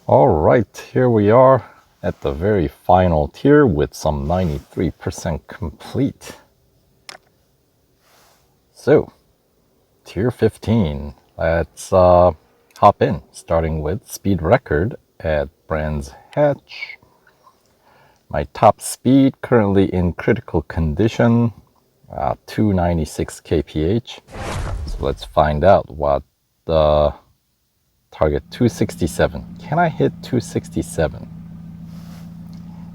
All right, here we are at the very final tier with some 93% complete. So, tier 15, let's hop in, starting with speed record at Brands Hatch. My top speed currently in critical condition, 296 kph. So let's find out what the target 267. Can I hit 267?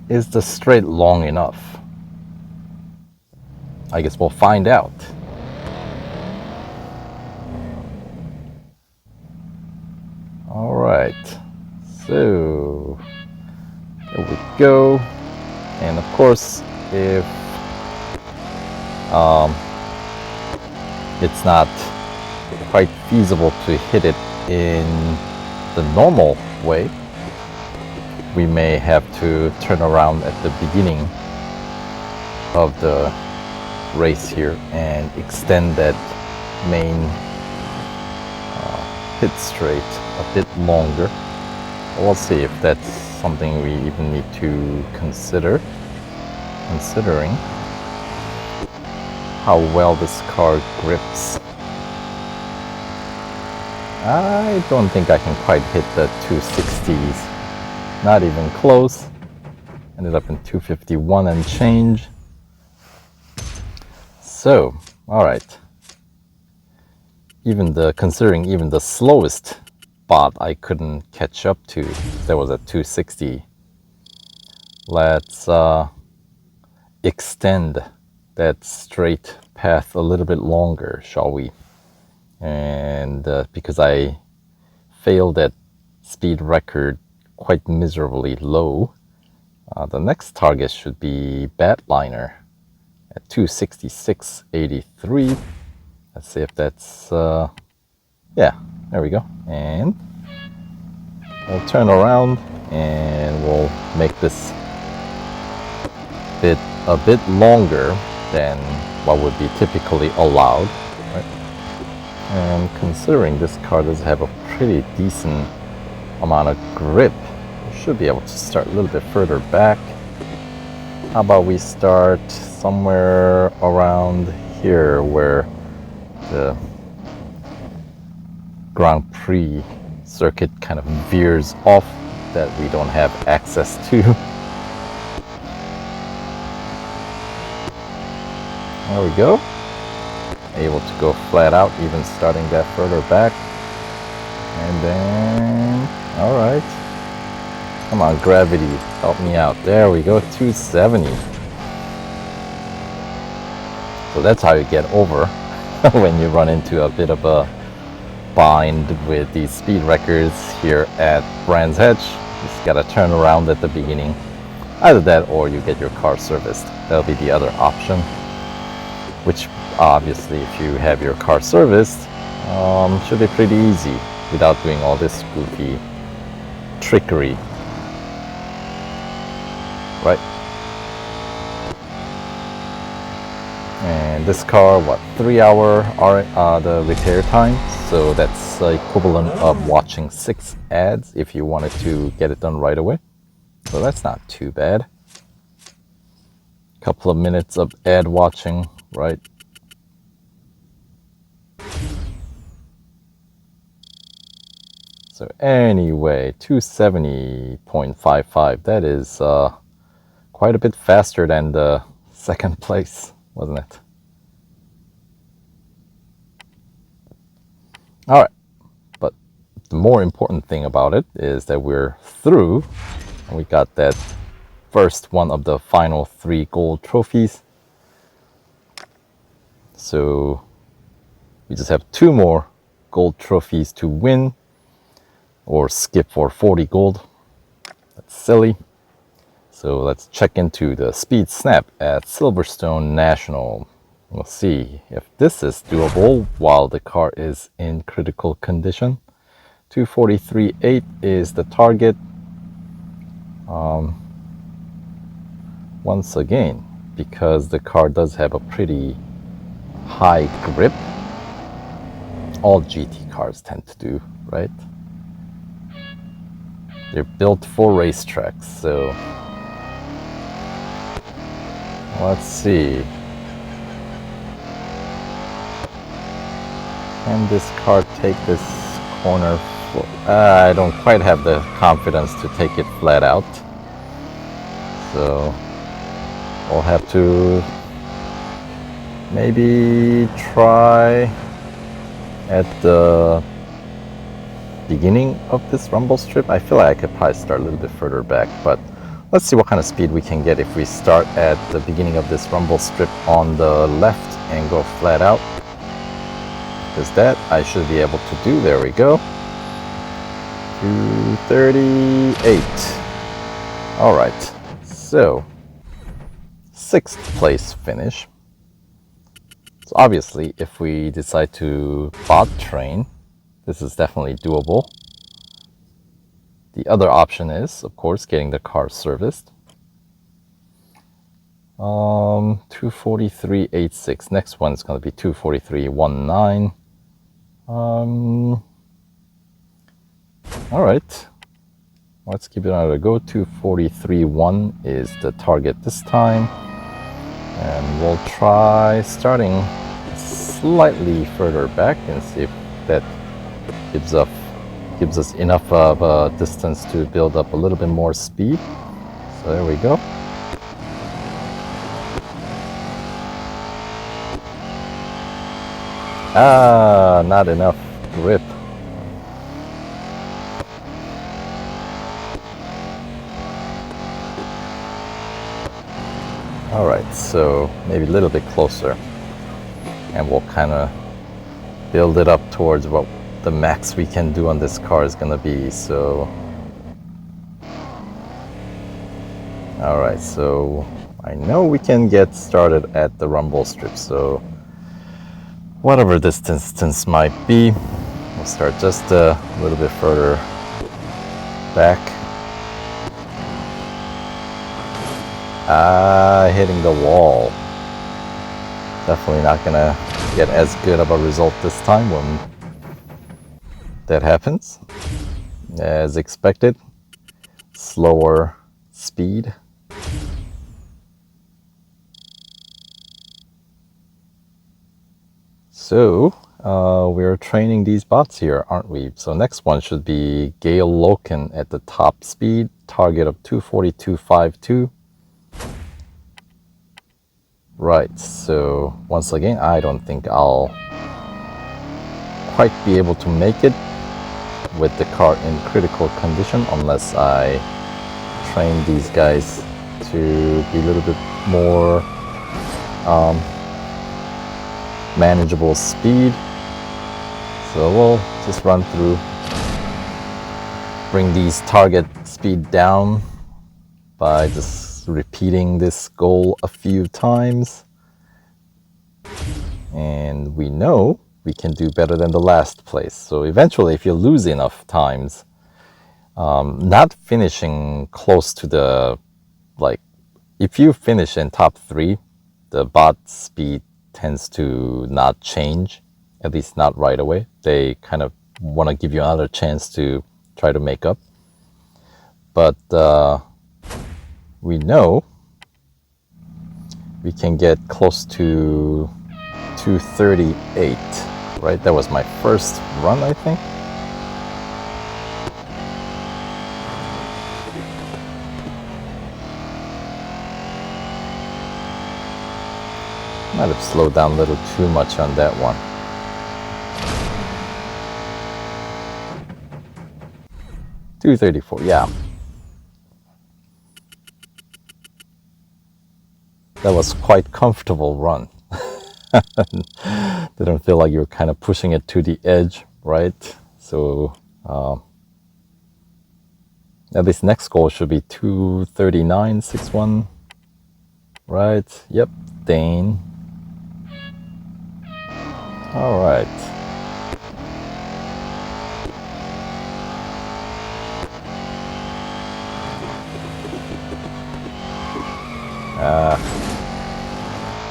Is the straight long enough? I guess we'll find out. All right, so there we go. And of course, if it's not quite feasible to hit it in the normal way, we may have to turn around at the beginning of the race here and extend that main pit straight a bit longer. We'll see if that's something we even need to consider, considering how well this car grips. I don't think I can quite hit the 260s, not even close. Ended up in 251 and change. So, all right. Considering even the slowest bot I couldn't catch up to, there was a 260. Let's extend that straight path a little bit longer, shall we? And because I failed that speed record quite miserably low, the next target should be Batliner at 266.83. Let's see if that's, yeah, there we go. And we'll turn around and we'll make this bit a bit longer than what would be typically allowed, right? And considering this car does have a pretty decent amount of grip, we should be able to start a little bit further back. How about we start somewhere around here where the Grand Prix circuit kind of veers off that we don't have access to. There we go. Able to go flat out, even starting that further back. And then, all right. Come on, gravity, help me out. There we go, 270. So that's how you get over when you run into a bit of a bind with these speed records here at Brands Hatch. You just gotta turn around at the beginning. Either that or you get your car serviced. That'll be the other option. Which obviously, if you have your car serviced, should be pretty easy without doing all this goofy trickery. Right? And this car, what, 3 hour the repair time, so that's equivalent of watching 6 ads if you wanted to get it done right away. So that's not too bad. Couple of minutes of ad watching, right? So anyway, 270.55, that is quite a bit faster than the second place, wasn't it? All right, but the more important thing about it is that we're through, and we got that first one of the final 3 gold trophies. So we just have 2 more gold trophies to win, or skip for 40 gold. That's silly. So let's check into the speed snap at Silverstone National. We'll see if this is doable while the car is in critical condition. 243.8 is the target. Once again, because the car does have a pretty high grip, all GT cars tend to do, right? They're built for racetracks, so let's see. Can this car take this corner? I don't quite have the confidence to take it flat out, so we'll have to maybe try at the beginning of this rumble strip. I feel like I could probably start a little bit further back, but let's see what kind of speed we can get if we start at the beginning of this rumble strip on the left and go flat out. Because that I should be able to do. There we go. 238. All right, so 6th place finish. So obviously, if we decide to bot train, this is definitely doable. The other option is, of course, getting the car serviced. 243.86. Next one is going to be 243.19. All right. Let's give it another go. 243.1 is the target this time. And we'll try starting slightly further back and see if that gives us enough of a distance to build up a little bit more speed. So there we go. Not enough grip. All right, so maybe a little bit closer, and we'll kind of build it up towards what the max we can do on this car is going to be. So all right, so I know we can get started at the rumble strip, so whatever this distance might be, we'll start just a little bit further back. Hitting the wall. Definitely not gonna get as good of a result this time when that happens. As expected, slower speed. So we're training these bots here, aren't we? So next one should be Gail Loken at the top speed, target of 242.52. Right, so once again, I don't think I'll quite be able to make it with the car in critical condition unless I train these guys to be a little bit more manageable speed. So we'll just run through, bring these target speed down by just repeating this goal a few times, and we know we can do better than the last place. So eventually, if you lose enough times, not finishing close to the, like, if you finish in top 3, the bot speed tends to not change, at least not right away. They kind of want to give you another chance to try to make up. But we know we can get close to 238, right? That was my first run, I think. Might have slowed down a little too much on that one. $234, yeah. That was quite comfortable run. Didn't feel like you were kind of pushing it to the edge, right? So at least next goal should be 239.61, right? Yep, Dane. All right.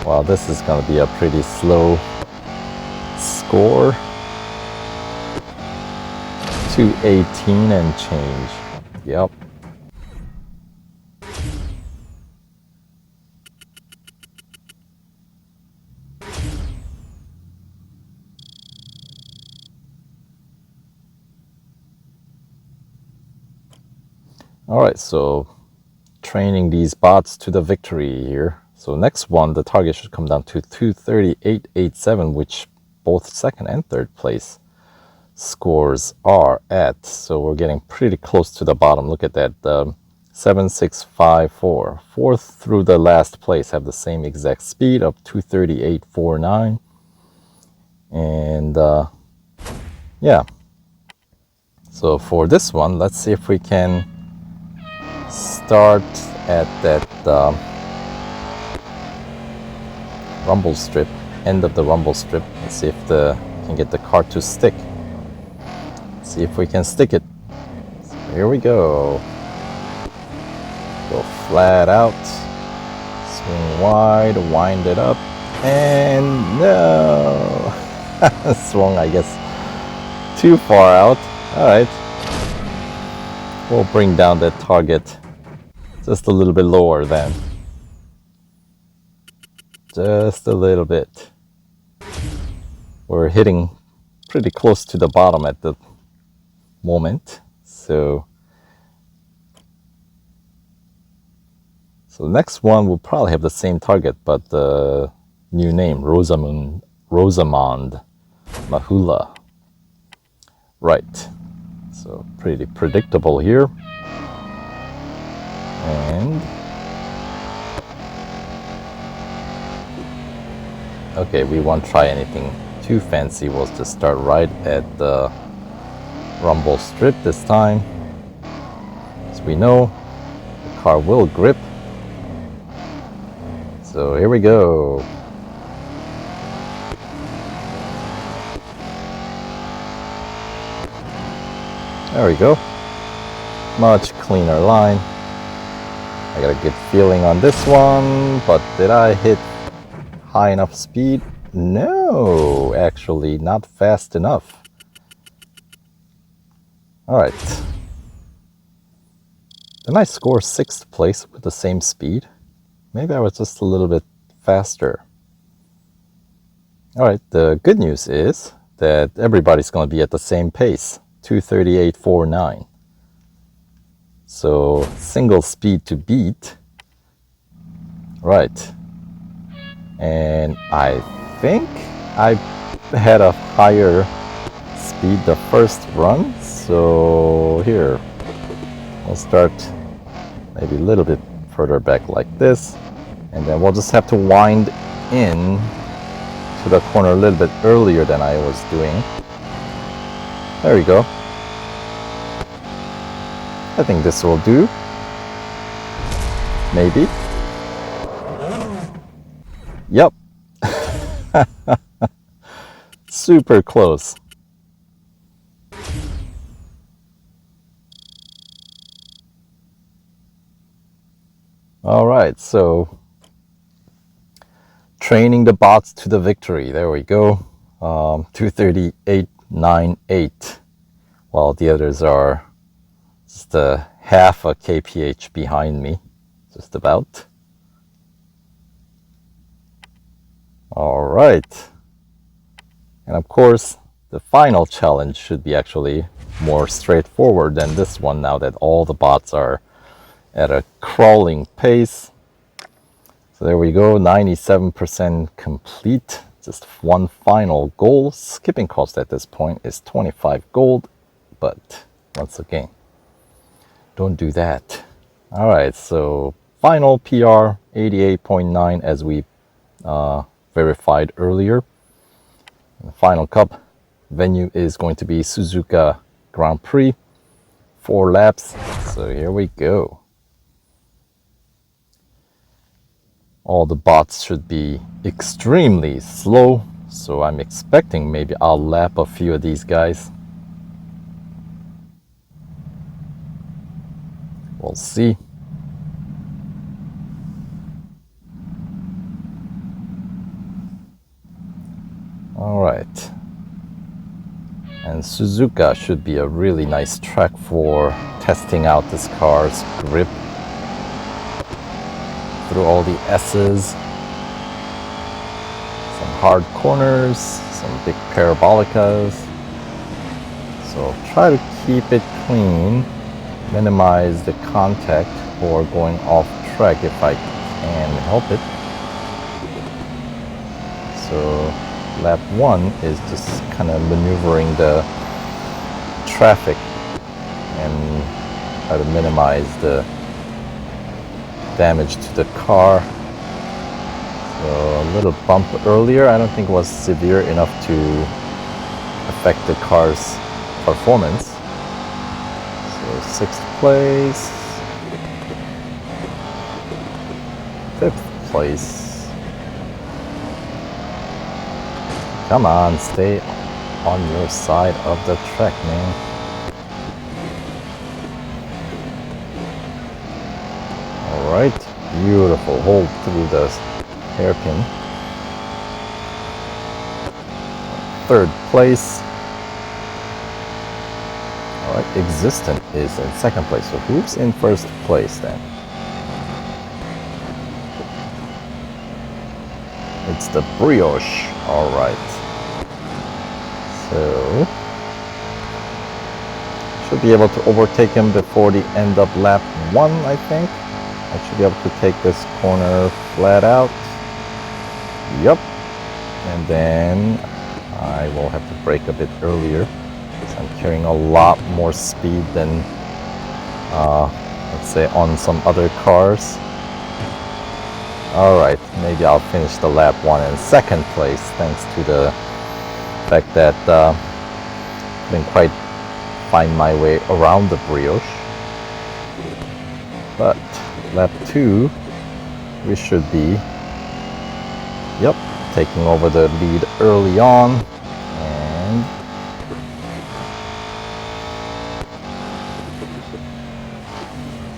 Well, this is going to be a pretty slow score. 218 and change. Yep. All right, so training these bots to the victory here. So next one, the target should come down to 238.87, which both second and third place scores are at. So we're getting pretty close to the bottom. Look at that, 7654. Fourth through the last place have the same exact speed of 238.49. And yeah. So for this one, let's see if we can start at that rumble strip, end of the rumble strip, and see if can get the car to stick. See if we can stick it. So here we go. Go flat out, swing wide, wind it up, and no! Swung, I guess, too far out. All right. We'll bring down that target just a little bit lower then. Just a little bit. We're hitting pretty close to the bottom at the moment. So next one will probably have the same target, but the new name, Rosamond Mahula. Right. So pretty predictable here. And okay, we won't try anything too fancy. We'll just start right at the rumble strip this time. As we know, the car will grip. So here we go. There we go. Much cleaner line. I got a good feeling on this one, but did I hit high enough speed? No, actually not fast enough. All right. Didn't I score 6th place with the same speed? Maybe I was just a little bit faster. All right, the good news is that everybody's going to be at the same pace, 238.49. So single speed to beat. Right. And I think I had a higher speed the first run. So here, we'll start maybe a little bit further back like this. And then we'll just have to wind in to the corner a little bit earlier than I was doing. There we go. I think this will do. Maybe. Yep. Super close. All right, so training the bots to the victory. There we go. 238.98, while the others are just a half a kph behind me, just about. All right. And of course, the final challenge should be actually more straightforward than this one now that all the bots are at a crawling pace. So there we go, 97% complete. Just one final goal. Skipping cost at this point is 25 gold, but once again, don't do that. All right, so final PR 88.9 as we verified earlier. The final cup venue is going to be Suzuka Grand Prix, 4 laps. So here we go. All the bots should be extremely slow, so I'm expecting maybe I'll lap a few of these guys. We'll see. All right. And Suzuka should be a really nice track for testing out this car's grip through all the S's. Some hard corners, some big parabolicas. So try to keep it clean, minimize the contact or going off track if I can help it. So lap 1 is just kind of maneuvering the traffic and try to minimize the damage to the car. So a little bump earlier, I don't think it was severe enough to affect the car's performance. So 6th place, 5th place. Come on, stay on your side of the track, man. Alright, beautiful. Hold through the hairpin. 3rd place. Alright, Existent is in 2nd place. So who's in 1st place then? It's the Brioche. Alright. So should be able to overtake him before the end of lap 1, I think. I should be able to take this corner flat out. Yup. And then I will have to brake a bit earlier. So I'm carrying a lot more speed than, let's say, on some other cars. Alright, maybe I'll finish the lap 1 in 2nd place thanks to the fact that I didn't quite find my way around the Brioche. But lap 2, we should be, yep, taking over the lead early on and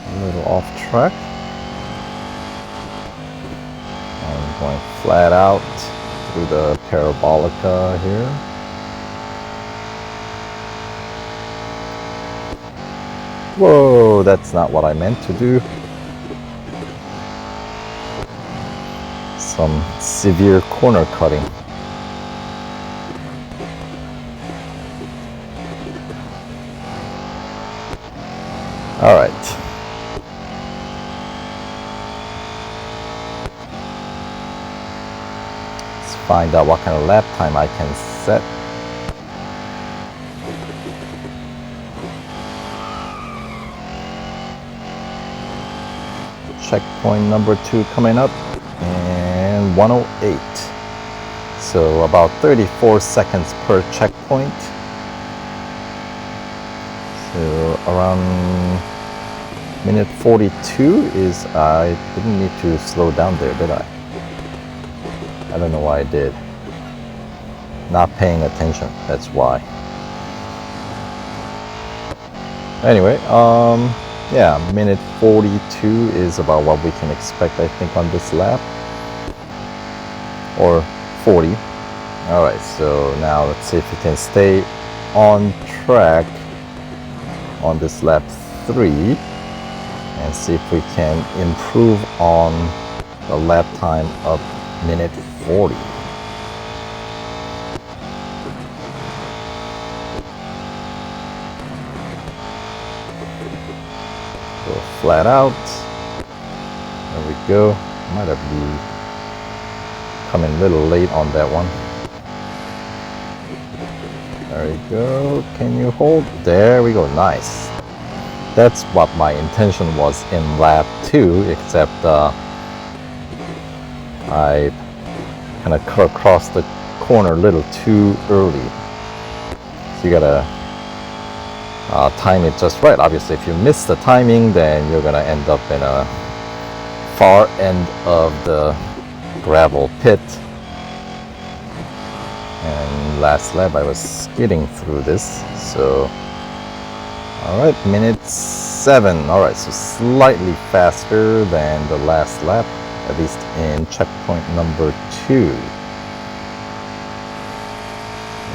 a little off track. I'm going flat out through the parabolica here. Whoa, that's not what I meant to do. Some severe corner cutting. All right. Let's find out what kind of lap time I can set. Checkpoint number 2 coming up. And 108. So about 34 seconds per checkpoint. So around minute 42 is, I didn't need to slow down there, did I? I don't know why I did. Not paying attention, that's why. Anyway, yeah, minute 42 is about what we can expect, I think, on this lap. Or 40. Alright, so now let's see if we can stay on track on this lap 3 and see if we can improve on the lap time of minute 40. Go flat out. There we go. Might have been coming a little late on that one. There we go. Can you hold? There we go. Nice. That's what my intention was in lap 2, except I kind of cut across the corner a little too early. So you gotta time it just right. Obviously, if you miss the timing, then you're gonna end up in a far end of the gravel pit. And last lap I was skidding through this, so alright, minute 7. Alright, so slightly faster than the last lap, at least in checkpoint number 2.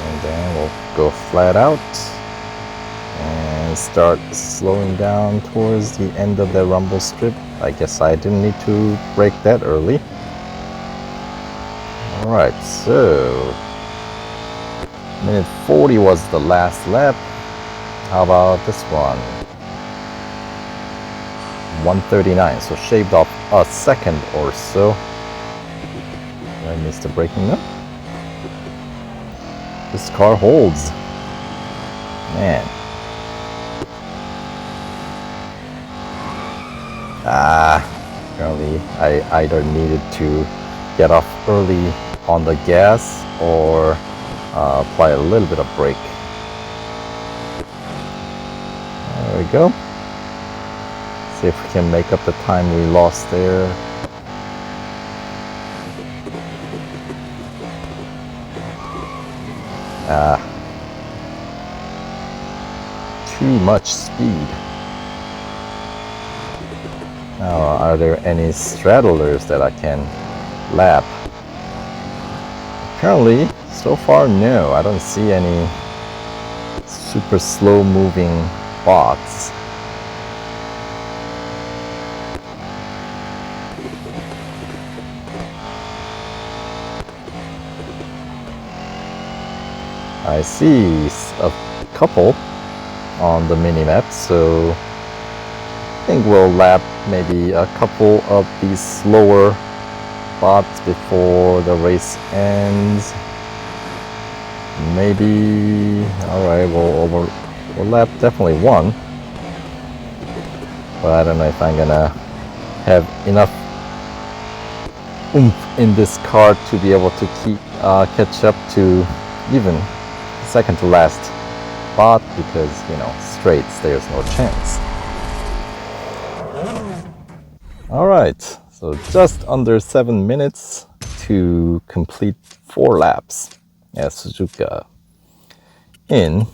And then we'll go flat out and and start slowing down towards the end of the rumble strip. I guess I didn't need to brake that early. Alright, so minute 40 was the last lap. How about this one? 139, so shaved off a second or so. Did I miss the braking up? This car holds. Man. Apparently I either needed to get off early on the gas or apply a little bit of brake. There we go. See if we can make up the time we lost there. Too much speed. Now, are there any straddlers that I can lap? Apparently, so far, no. I don't see any super slow moving bots. I see a couple on the mini-map, so I think we'll lap maybe a couple of these slower bots before the race ends. Maybe, alright, we'll lap definitely one, but I don't know if I'm gonna have enough oomph in this car to be able to catch up to even second to last bot, because, you know, straights, there's no chance. Alright, so just under 7 minutes to complete 4 laps at Suzuka in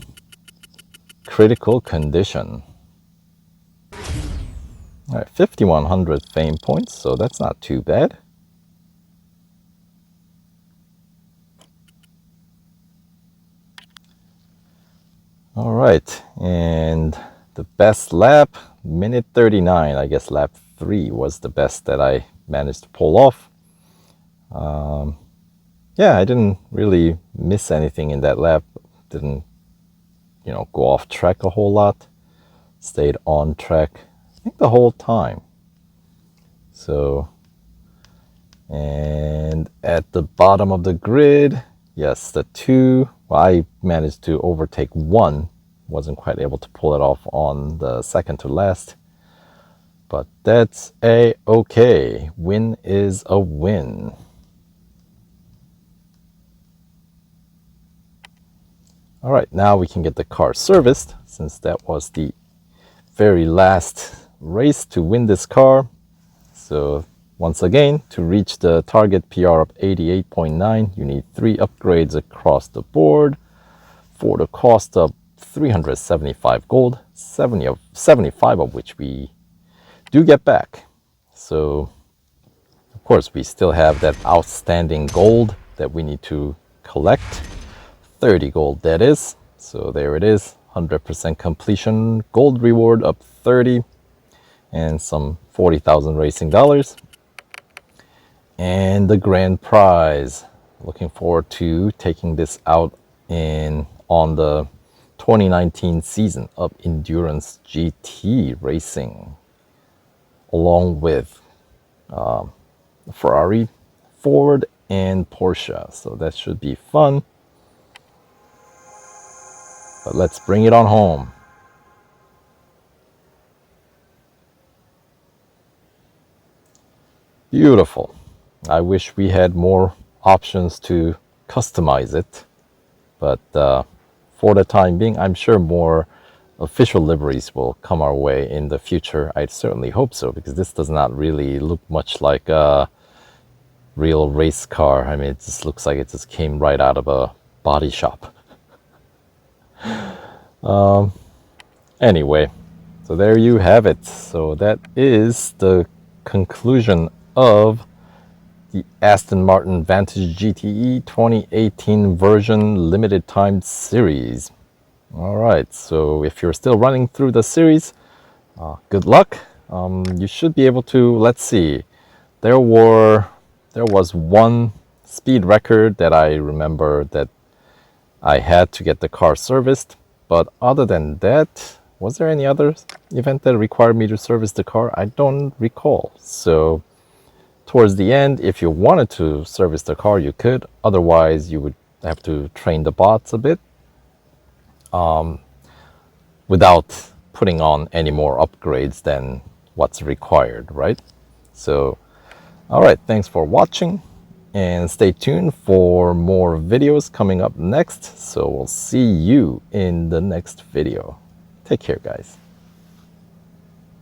critical condition. Alright, 5,100 fame points, so that's not too bad. All right, and the best lap, minute 39. I guess lap 3 was the best that I managed to pull off. Yeah, I didn't really miss anything in that lap. Didn't, you know, go off track a whole lot. Stayed on track, I think, the whole time. So, and at the bottom of the grid, yes, the 2. Well, I managed to overtake 1. Wasn't quite able to pull it off on the second to last. But that's a-okay. Win is a win. Alright, now we can get the car serviced, since that was the very last race to win this car. So once again, to reach the target PR of 88.9, you need 3 upgrades across the board for the cost of 375 gold, 75 of which we do get back. So, of course, we still have that outstanding gold that we need to collect. 30 gold, that is. So there it is, 100% completion gold reward of 30 and some 40,000 racing dollars. And the grand prize. Looking forward to taking this out on the 2019 season of Endurance GT racing, along with Ferrari, Ford, and Porsche. So that should be fun. But let's bring it on home. Beautiful. I wish we had more options to customize it, but for the time being, I'm sure more official liveries will come our way in the future. I certainly hope so, because this does not really look much like a real race car. I mean, it just looks like it just came right out of a body shop. Anyway, so there you have it. So that is the conclusion of the Aston Martin Vantage GTE 2018 version limited time series. All right, so if you're still running through the series, good luck. You should be able to, let's see, there was one speed record that I remember that I had to get the car serviced, but other than that, was there any other event that required me to service the car? I don't recall. So towards the end, if you wanted to service the car, you could. Otherwise, you would have to train the bots a bit without putting on any more upgrades than what's required, right? So, all right, thanks for watching and stay tuned for more videos coming up next. So we'll see you in the next video. Take care, guys.